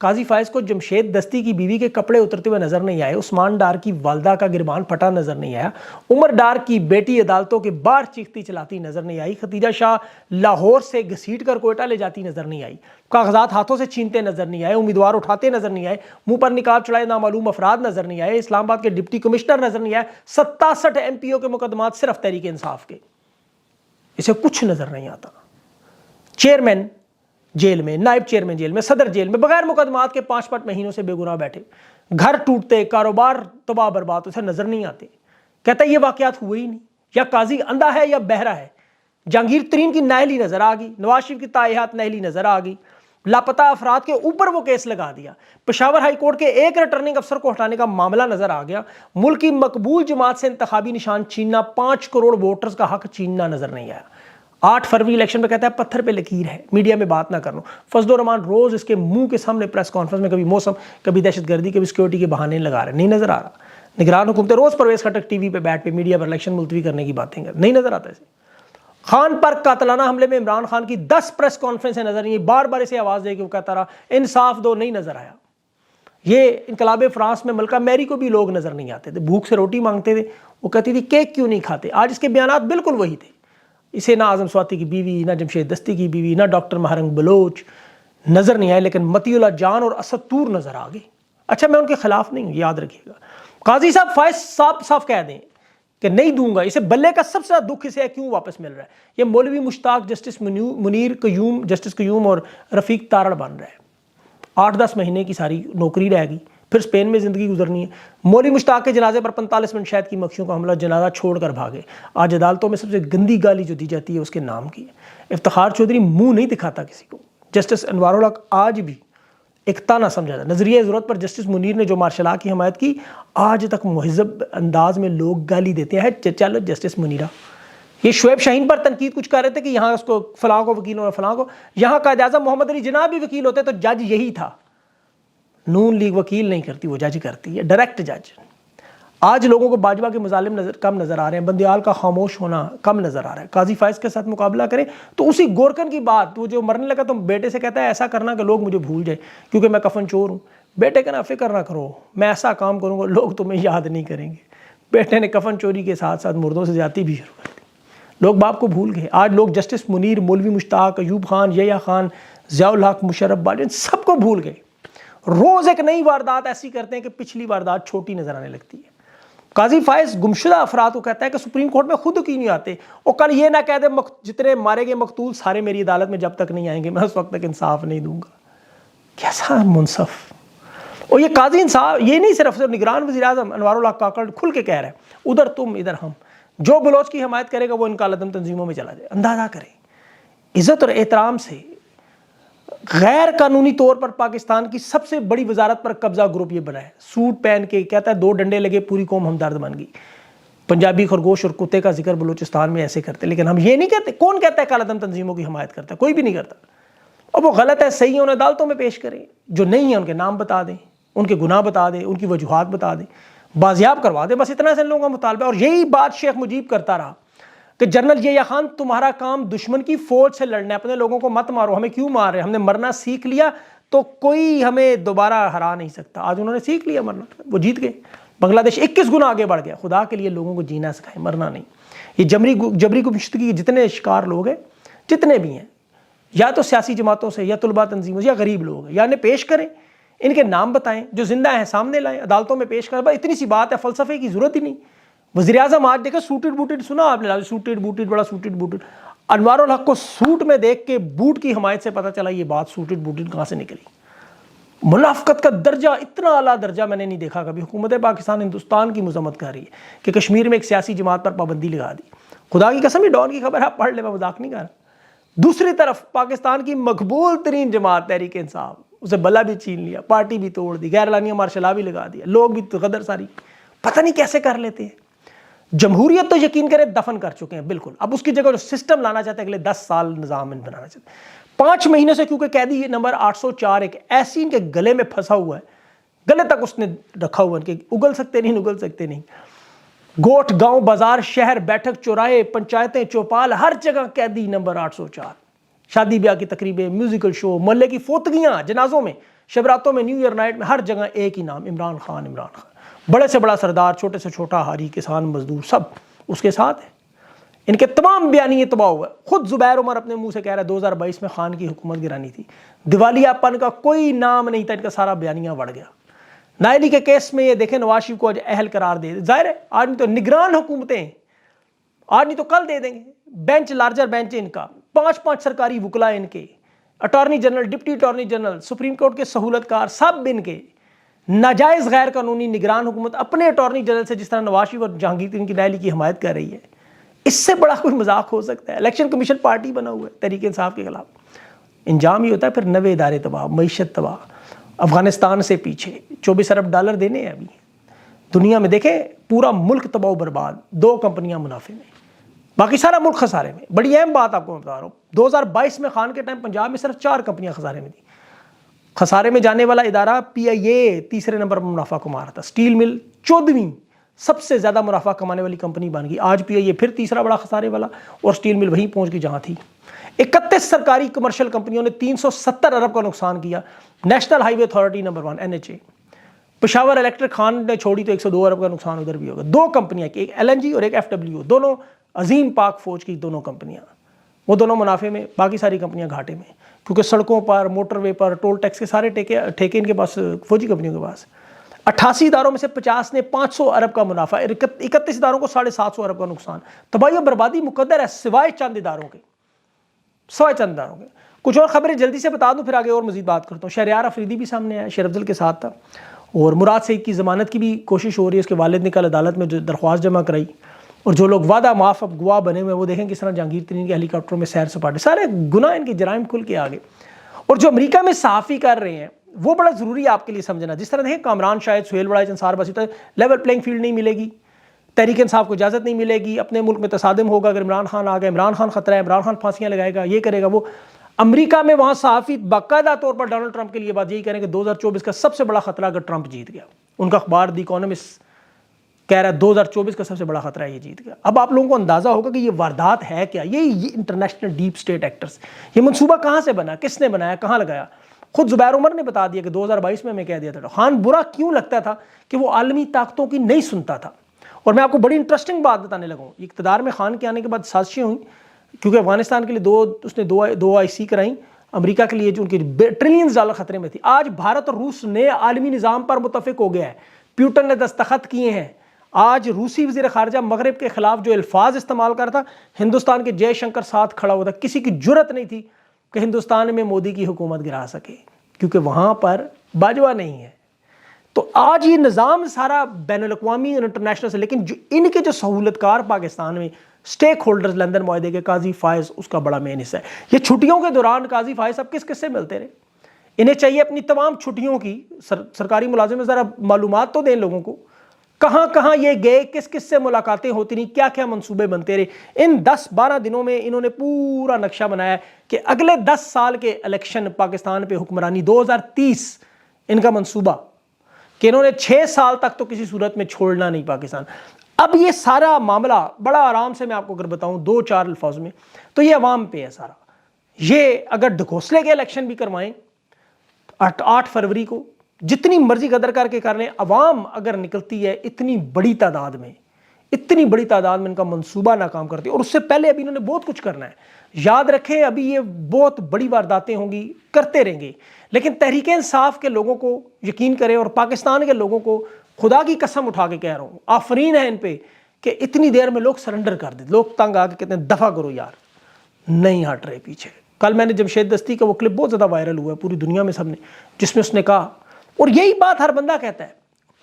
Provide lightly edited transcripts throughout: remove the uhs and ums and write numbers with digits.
قاضی فائز کو جمشید دستی کی بیوی کے کپڑے اترتے ہوئے نظر نہیں آئے، عثمان ڈار کی والدہ کا گربان پھٹا نظر نہیں آیا، عمر ڈار کی بیٹی عدالتوں کے باہر چیختی چلاتی نظر نہیں آئی، ختیجہ شاہ لاہور سے گھسیٹ کر کوئٹہ لے جاتی نظر نہیں آئی، کاغذات ہاتھوں سے چھینتے نظر نہیں آئے، امیدوار اٹھاتے نظر نہیں آئے، منہ پر نقاب چڑھائے نامعلوم افراد نظر نہیں آئے، اسلام آباد کے ڈپٹی کمشنر نظر نہیں آئے، 67 ایم پی او کے مقدمات صرف تحریک انصاف کے، اسے کچھ نظر نہیں آتا۔ چیئرمین جیل میں، نائب چیئرمین جیل میں، صدر جیل میں، بغیر مقدمات کے 5 مہینوں سے بے گناہ بیٹھے، گھر ٹوٹتے، کاروبار تباہ برباد، اسے نظر نہیں آتے، کہتا ہے یہ واقعات ہوئے ہی نہیں، یا قاضی اندھا ہے یا بہرا ہے۔ جہانگیر ترین کی نااہلی نظر آ گئی، نواز شریف کی تائیحات نااہلی نظر آ گئی، لاپتہ افراد کے اوپر وہ کیس لگا دیا، پشاور ہائی کورٹ کے ایک ریٹرننگ افسر کو ہٹانے کا معاملہ نظر آ گیا، ملک کی مقبول جماعت سے انتخابی نشان چھیننا، 5 کروڑ ووٹرز کا حق چھیننا نظر نہیں آیا۔ 8 فروری الیکشن پہ کہتا ہے پتھر پہ لکیر ہے، میڈیا میں بات نہ کرنا۔ فضل الرحمان روز اس کے منہ کے سامنے پریس کانفرنس میں کبھی موسم، کبھی دہشت گردی، کبھی سیکورٹی کے بہانے لگا رہے، نہیں نظر آ رہا۔ نگران حکومت روز پرویز خٹک ٹی وی پہ بیٹھ پہ میڈیا پر الیکشن ملتوی کرنے کی باتیں کر، نہیں نظر آتا اسے۔ خان پر قاتلانہ حملے میں عمران خان کی 10 پریس کانفرنسیں نظر نہیں، بار بار اسے آواز دے کے وہ کہتا رہا انصاف دو، نہیں نظر آیا۔ یہ انقلاب فرانس میں ملکہ میری کو بھی لوگ نظر نہیں آتے تھے، بھوک سے روٹی مانگتے تھے، وہ کہتی تھی کیک کیوں نہیں کھاتے، آج اس کے بیانات بالکل وہی تھے۔ اسے نہ اعظم سواتی کی بیوی، نہ جمشید دستی کی بیوی، نہ ڈاکٹر مہرنگ بلوچ نظر نہیں آئے، لیکن متی اللہ جان اور اسد طور نظر آ گئے۔ اچھا میں ان کے خلاف نہیں ہوں، یاد رکھیے گا، قاضی صاحب فائز صاف کہہ دیں کہ نہیں دوں گا، اسے بلے کا سب سے زیادہ دکھ اسے کیوں واپس مل رہا ہے، یہ مولوی مشتاق، جسٹس منیر قیوم، جسٹس قیوم اور رفیق تارڑ بن رہا ہے۔ 8-10 مہینے کی ساری نوکری رہ گئی، پھر اسپین میں زندگی گزرنی ہے۔ مولوی مشتاق کے جنازے پر 45 منٹ شہد کی مکھیوں کا حملہ، جنازہ چھوڑ کر بھاگے۔ آج عدالتوں میں سب سے گندی گالی جو دی جاتی ہے اس کے نام کی ہے۔ افتخار چودھری منہ نہیں دکھاتا کسی کو، جسٹس انوار الحق آج بھی ایک تانا سمجھا تھا۔ نظریہ ضرورت پر جسٹس منیر نے جو مارشل لا کی حمایت کی، آج تک مہذب انداز میں لوگ گالی دیتے ہیں، چلو جسٹس منیرہ۔ یہ شعیب شاہین پر تنقید کچھ کر رہے تھے کہ یہاں اس کو فلاں کو وکیل اور فلاں کو، یہاں قائد اعظم محمد علی جناح بھی وکیل ہوتے تو جج یہی تھا۔ نون لیگ وکیل نہیں کرتی، وہ جج کرتی ہے، ڈائریکٹ جج۔ آج لوگوں کو باجوہ کے مظالم کم نظر آ رہے ہیں، بندیال کا خاموش ہونا کم نظر آ رہا ہے۔ قاضی فائز کے ساتھ مقابلہ کریں تو اسی گورکن کی بات، وہ جو مرنے لگا تو بیٹے سے کہتا ہے ایسا کرنا کہ لوگ مجھے بھول جائیں کیونکہ میں کفن چور ہوں۔ بیٹے کا نا فکر نہ کرو، میں ایسا کام کروں گا لوگ تمہیں یاد نہیں کریں گے۔ بیٹے نے کفن چوری کے ساتھ ساتھ مردوں سے زیادتی بھی شروع کر دی، لوگ باپ کو بھول گئے۔ آج لوگ جسٹس منیر، مولوی مشتاق، ایوب خان، یحییٰ خان، ضیاء الحق، مشرف باجوہ، سب کو بھول گئے۔ روز ایک نئی واردات ایسی کرتے ہیں کہ پچھلی واردات چھوٹی نظر آنے لگتی ہے۔ قاضی فائز گمشدہ افراد کو کہتا ہے کہ سپریم کورٹ میں خود کیوں نہیں آتے، اور کل یہ نہ کہہ دے جتنے مارے گئے مقتول سارے میری عدالت میں جب تک نہیں آئیں گے میں اس وقت تک انصاف نہیں دوں گا۔ کیسا منصف! اور یہ قاضی انصاف یہ نہیں صرف نگران وزیر اعظم انوار الحق کاکڑ کھل کے کہہ رہے ہیں، ادھر تم ادھر ہم، جو بلوچ کی حمایت کرے گا وہ ان کالعدم تنظیموں میں چلا جائے۔ اندازہ کریں، عزت اور احترام سے غیر قانونی طور پر پاکستان کی سب سے بڑی وزارت پر قبضہ گروپ یہ بنا ہے، سوٹ پہن کے کہتا ہے 2 ڈنڈے لگے پوری قوم ہمدرد بن گئی۔ پنجابی خرگوش اور کتے کا ذکر بلوچستان میں ایسے کرتے، لیکن ہم یہ نہیں کہتے۔ کون کہتا ہے کالعدم تنظیموں کی حمایت کرتا ہے؟ کوئی بھی نہیں کرتا۔ اور وہ غلط ہے، صحیح ہے، انہیں عدالتوں میں پیش کریں، جو نہیں ہیں ان کے نام بتا دیں، ان کے گناہ بتا دیں، ان کی وجوہات بتا دیں، بازیاب کروا دیں، بس اتنا سے ان لوگوں کا مطالبہ ہے۔ اور یہی بات شیخ مجیب کرتا رہا کہ جنرل یحییٰ خان تمہارا کام دشمن کی فوج سے لڑنا ہے، اپنے لوگوں کو مت مارو، ہمیں کیوں مار رہے ہیں، ہم نے مرنا سیکھ لیا تو کوئی ہمیں دوبارہ ہرا نہیں سکتا۔ آج انہوں نے سیکھ لیا مرنا، وہ جیت گئے۔ بنگلہ دیش 21 گنا آگے بڑھ گیا۔ خدا کے لیے لوگوں کو جینا سکھائیں، مرنا نہیں۔ یہ جبری گمشدگی کے جتنے شکار لوگ ہیں، جتنے بھی ہیں، یا تو سیاسی جماعتوں سے، یا طلباء تنظیموں سے، یا غریب لوگ ہیں، یا انہیں پیش کریں، ان کے نام بتائیں، جو زندہ ہیں سامنے لائیں، عدالتوں میں پیش کریں۔ اتنی سی بات ہے، فلسفے کی ضرورت ہی نہیں۔ وزیر اعظم آج دیکھیں سوٹڈ بوٹڈ، سنا آپ نے، سوٹڈ بوٹڈ، بڑا سوٹڈ بوٹڈ۔ انوار الحق کو سوٹ میں دیکھ کے بوٹ کی حمایت سے پتہ چلا یہ بات سوٹڈ بوٹڈ کہاں سے نکلی۔ منافقت کا درجہ، اتنا اعلیٰ درجہ میں نے نہیں دیکھا کبھی۔ حکومت پاکستان ہندوستان کی مذمت کر رہی ہے کہ کشمیر میں ایک سیاسی جماعت پر پابندی لگا دی۔ خدا کی قسم، یہ ڈان کی خبر آپ پڑھ لیں، میں مذاق نہیں کر رہا۔ دوسری طرف پاکستان کی مقبول ترین جماعت تحریک انصاف، اسے بلا بھی چھین لیا، پارٹی بھی توڑ دی، غیر اعلانیہ مارشل لا بھی لگا دیا، لوگ بھی غدر ساری، پتہ نہیں کیسے کر لیتے ہیں۔ جمہوریت تو یقین کرے دفن کر چکے ہیں بالکل، اب اس کی جگہ جو سسٹم لانا چاہتے ہیں اگلے 10 سال نظام بنانا چاہتے ہیں۔ 5 مہینے سے کیونکہ قیدی نمبر 804 ایک ایسی ان کے گلے میں پھنسا ہوا ہے، گلے تک اس نے رکھا ہوا ہے کہ اگل سکتے نہیں، نگل سکتے نہیں۔ گوٹھ، گاؤں، بازار، شہر، بیٹھک، چوراہے، پنچایتیں، چوپال، ہر جگہ قیدی نمبر 804۔ شادی بیاہ کی تقریبیں، میوزیکل شو، محلے کی فوتگیاں، جنازوں میں شب راتوں میں، نیو ایئر نائٹ میں، ہر جگہ ایک ہی نام، عمران خان، عمران خان۔ بڑے سے بڑا سردار، چھوٹے سے چھوٹا حاری، کسان، مزدور، سب اس کے ساتھ ہیں۔ ان کے تمام بیانیے تباہ ہوئے۔ خود زبیر عمر اپنے منہ سے کہہ رہا ہے 2022 میں خان کی حکومت گرانی تھی، دیوالیہ پن کا کوئی نام نہیں تھا، ان کا سارا بیانیہ بڑھ گیا۔ نائلی کے کیس میں یہ دیکھیں نواز شریف کو آج اہل قرار دے، ظاہر ہے آج نہیں تو نگران حکومتیں، آج نہیں تو کل دے دیں گے۔ بینچ لارجر بینچ ان کا، 5 سرکاری وکلا ان کے، attorney general, deputy attorney general, supreme court کے سہولت کار، سب ان کے۔ ناجائز غیر قانونی نگران حکومت اپنے اٹارنی جنرل سے جس طرح نواز شریف اور جہانگیر ترین کی نائلی کی حمایت کر رہی ہے، اس سے بڑا کوئی مذاق ہو سکتا ہے؟ الیکشن کمیشن پارٹی بنا ہوا ہے تحریک انصاف کے خلاف۔ انجام یہ ہوتا ہے پھر 90 ادارے تباہ، معیشت تباہ، افغانستان سے پیچھے، 24 ارب ڈالر دینے ہیں ابھی دنیا میں، دیکھیں پورا ملک تباہ و برباد، 2 کمپنیاں منافع میں، باقی سارا ملک خسارے میں۔ بڑی اہم بات آپ کو بتا رہا ہوں، 2022 میں خان کے ٹائم پنجاب میں صرف 4 کمپنیاں خسارے میں تھیں۔ خسارے میں جانے والا ادارہ PIA تیسرے نمبر پر منافع کما رہا تھا، اسٹیل مل 14ویں سب سے زیادہ منافع کمانے والی کمپنی بن گئی، آج PIA پھر تیسرا بڑا خسارے والا، اور اسٹیل مل وہیں پہنچ گئی جہاں تھی۔ 31 سرکاری کمرشل کمپنیوں نے 370 ارب کا نقصان کیا۔ National highway authority number 1 NHA، Peshawar electric خان نے چھوڑی تو 102 ارب کا نقصان ادھر بھی ہوگا۔ 2 کمپنیاں کی، ایک LNG اور ایک FWO، دونوں عظیم پاک فوج کی دونوں کمپنیاں، وہ دونوں منافع میں، باقی ساری کمپنیاں گھاٹے میں، کیونکہ سڑکوں پر، موٹر وے پر، ٹول ٹیکس کے سارے ٹھیکے ان کے پاس، فوجی کمپنیوں کے پاس۔ 88 اداروں میں سے 50 نے 500 ارب کا منافع، 31 اداروں کو 750 ارب کا نقصان۔ تباہی و بربادی مقدر ہے سوائے چند اداروں کے، سوائے چند اداروں کے۔ کچھ اور خبریں جلدی سے بتا دوں پھر آگے اور مزید بات کرتا ہوں۔ شہریار افریدی بھی سامنے آیا، شیر افضل کے ساتھ تھا، اور مراد سعید کی ضمانت کی بھی کوشش ہو رہی ہے۔ اس کے والد نے کل عدالت میں جو درخواست جمع کرائی، اور جو لوگ وعدہ معاف اب گواہ بنے ہوئے وہ دیکھیں کس طرح جہانگیر ترین کے ہیلی کاپٹروں میں سیر سپاٹے، سارے گناہ ان کے جرائم کھل کے آگے۔ اور جو امریکہ میں صحافی کر رہے ہیں وہ بڑا ضروری ہے آپ کے لیے سمجھنا، جس طرح دیکھیں کامران شاہد، سہیل وڑائچ، انصار بسی، لیول پلینگ فیلڈ نہیں ملے گی، تحریک انصاف کو اجازت نہیں ملے گی، اپنے ملک میں تصادم ہوگا اگر عمران خان آ گئے، عمران خان خطرہ ہے، عمران خان پھانسیاں لگائے گا، یہ کرے گا وہ۔ امریکہ میں وہاں صحافی باقاعدہ طور پر ڈونلڈ ٹرمپ کے لیے بات یہی کریں کہ 2024 کا سب سے بڑا خطرہ اگر ٹرمپ جیت گیا، ان کا اخبار دی اکانومسٹ کہہ رہا ہے 2024 کا سب سے بڑا خطرہ ہے یہ جیت گیا۔ اب آپ لوگوں کو اندازہ ہوگا کہ یہ واردات ہے کیا، یہ انٹرنیشنل ڈیپ سٹیٹ ایکٹرز، یہ منصوبہ کہاں سے بنا، کس نے بنایا، کہاں لگایا؟ خود زبیر عمر نے بتا دیا کہ 2022 میں کہہ دیا تھا۔ خان برا کیوں لگتا تھا کہ وہ عالمی طاقتوں کی نہیں سنتا تھا۔ اور میں آپ کو بڑی انٹرسٹنگ بات بتانے لگا ہوں، اقتدار میں خان کے آنے کے بعد سازشیں ہوئیں، کیونکہ افغانستان کے لیے اس نے دو IC کرائیں، امریکہ کے لیے جو ان کی ٹریلینز ڈالر خطرے میں تھی۔ آج بھارت اور روس نئے عالمی نظام پر متفق ہو گیا ہے، پیوٹن نے دستخط کیے ہیں۔ آج روسی وزیر خارجہ مغرب کے خلاف جو الفاظ استعمال کرتا، ہندوستان کے جے شنکر ساتھ کھڑا ہوتا، کسی کی جرت نہیں تھی کہ ہندوستان میں مودی کی حکومت گرا سکے، کیونکہ وہاں پر باجوہ نہیں ہے۔ تو آج یہ نظام سارا بین الاقوامی اور انٹرنیشنل سے، لیکن جو ان کے جو سہولت کار پاکستان میں سٹیک ہولڈرز، لندن معاہدے کے قاضی فائز اس کا بڑا مین حصہ ہے۔ یہ چھٹیوں کے دوران قاضی فائز اب کس سے ملتے رہے؟ انہیں چاہیے اپنی تمام چھٹیوں کی، سرکاری ملازم ذرا معلومات تو دیں لوگوں کو، کہاں کہاں یہ گئے، کس سے ملاقاتیں ہوتی رہیں، کیا کیا منصوبے بنتے رہے۔ ان 10-12 دنوں میں انہوں نے پورا نقشہ بنایا کہ اگلے 10 سال کے الیکشن پاکستان پہ حکمرانی 2030 ان کا منصوبہ، کہ انہوں نے 6 سال تک تو کسی صورت میں چھوڑنا نہیں پاکستان۔ اب یہ سارا معاملہ بڑا آرام سے میں آپ کو اگر بتاؤں 2-4 الفاظ میں تو یہ عوام پہ ہے سارا۔ یہ اگر ڈھکوسلے کے الیکشن بھی کروائیں 8 فروری کو، جتنی مرضی قدر کر کے کر لیں، عوام اگر نکلتی ہے اتنی بڑی تعداد میں ان کا منصوبہ ناکام کرتی ہے۔ اور اس سے پہلے ابھی انہوں نے بہت کچھ کرنا ہے۔ یاد رکھیں ابھی یہ بہت بڑی وارداتیں ہوں گی، کرتے رہیں گے، لیکن تحریک انصاف کے لوگوں کو یقین کریں اور پاکستان کے لوگوں کو خدا کی قسم اٹھا کے کہہ رہا ہوں، آفرین ہے ان پہ کہ اتنی دیر میں لوگ سرنڈر کر دیتے، لوگ تنگ آ کے کہتے ہیں دفع کرو یار، نہیں ہٹ رہے پیچھے۔ کل میں نے جمشید دستی کا وہ کلپ بہت زیادہ وائرل ہوا ہے پوری دنیا میں سب نے، جس میں اس نے کہا، اور یہی بات ہر بندہ کہتا ہے،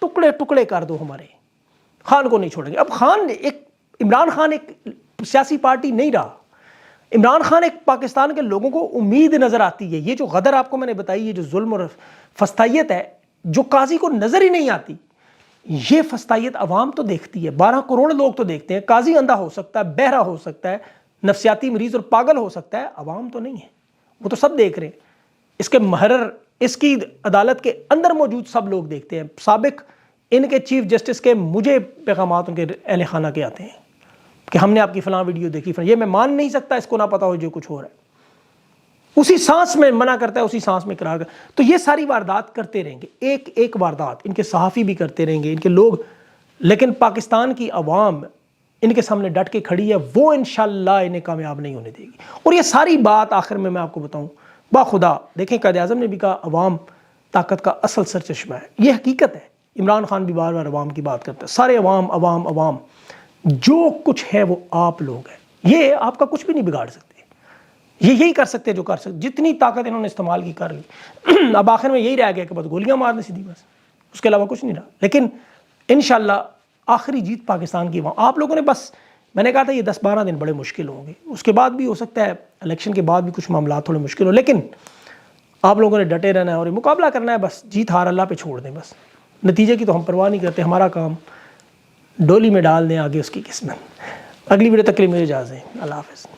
ٹکڑے ٹکڑے کر دو ہمارے، خان کو نہیں چھوڑیں گے۔ اب عمران خان ایک سیاسی پارٹی نہیں رہا، عمران خان ایک پاکستان کے لوگوں کو امید نظر آتی ہے۔ یہ جو غدر آپ کو میں نے بتائی، یہ جو ظلم اور فستائیت ہے جو قاضی کو نظر ہی نہیں آتی، یہ فستائیت عوام تو دیکھتی ہے، 12 کروڑ لوگ تو دیکھتے ہیں۔ قاضی اندھا ہو سکتا ہے، بہرا ہو سکتا ہے، نفسیاتی مریض اور پاگل ہو سکتا ہے، عوام تو نہیں ہے، وہ تو سب دیکھ رہے ہیں۔ اس کے محرر، اس کی عدالت کے اندر موجود سب لوگ دیکھتے ہیں۔ سابق ان کے چیف جسٹس کے مجھے پیغامات ان کے اہل خانہ کے آتے ہیں کہ ہم نے آپ کی فلاں ویڈیو دیکھی، یہ میں مان نہیں سکتا اس کو نہ پتا ہو جو کچھ ہو رہا ہے۔ اسی سانس میں منع کرتا ہے، اسی سانس میں اقرار کرتا ہے. تو یہ ساری واردات کرتے رہیں گے، ایک ایک واردات ان کے صحافی بھی کرتے رہیں گے، ان کے لوگ، لیکن پاکستان کی عوام ان کے سامنے ڈٹ کے کھڑی ہے، وہ انشاءاللہ انہیں کامیاب نہیں ہونے دے گی. اور یہ ساری بات آخر میں آپ کو بتاؤں، باخدا دیکھیں قائد اعظم نے بھی کہا عوام طاقت کا اصل سرچشمہ ہے. یہ حقیقت ہے. عمران خان بھی بار بار عوام کی بات کرتا ہے. سارے عوام عوام عوام، جو کچھ ہے وہ آپ لوگ ہیں. یہ آپ کا کچھ بھی نہیں بگاڑ سکتے. یہ یہی کر سکتے جو کر سکتے. جتنی طاقت انہوں نے استعمال کی کر لی. اب آخر میں یہی رہ گیا کہ بس گولیاں مارنے سیدھی، بس اس کے علاوہ کچھ نہیں رہا. لیکن انشاءاللہ آخری جیت پاکستان کی. وہاں آپ لوگوں نے بس، میں نے کہا تھا یہ 10-12 دن بڑے مشکل ہوں گے، اس کے بعد بھی ہو سکتا ہے الیکشن کے بعد بھی کچھ معاملات تھوڑے مشکل ہو، لیکن آپ لوگوں نے ڈٹے رہنا ہے اور مقابلہ کرنا ہے. بس جیت ہار اللہ پہ چھوڑ دیں. بس نتیجے کی تو ہم پرواہ نہیں کرتے. ہمارا کام ڈولی میں ڈال دیں، آگے اس کی قسمت. اگلی ویڈیو تک کے لیے مجھے اجازت دیں. اللہ حافظ.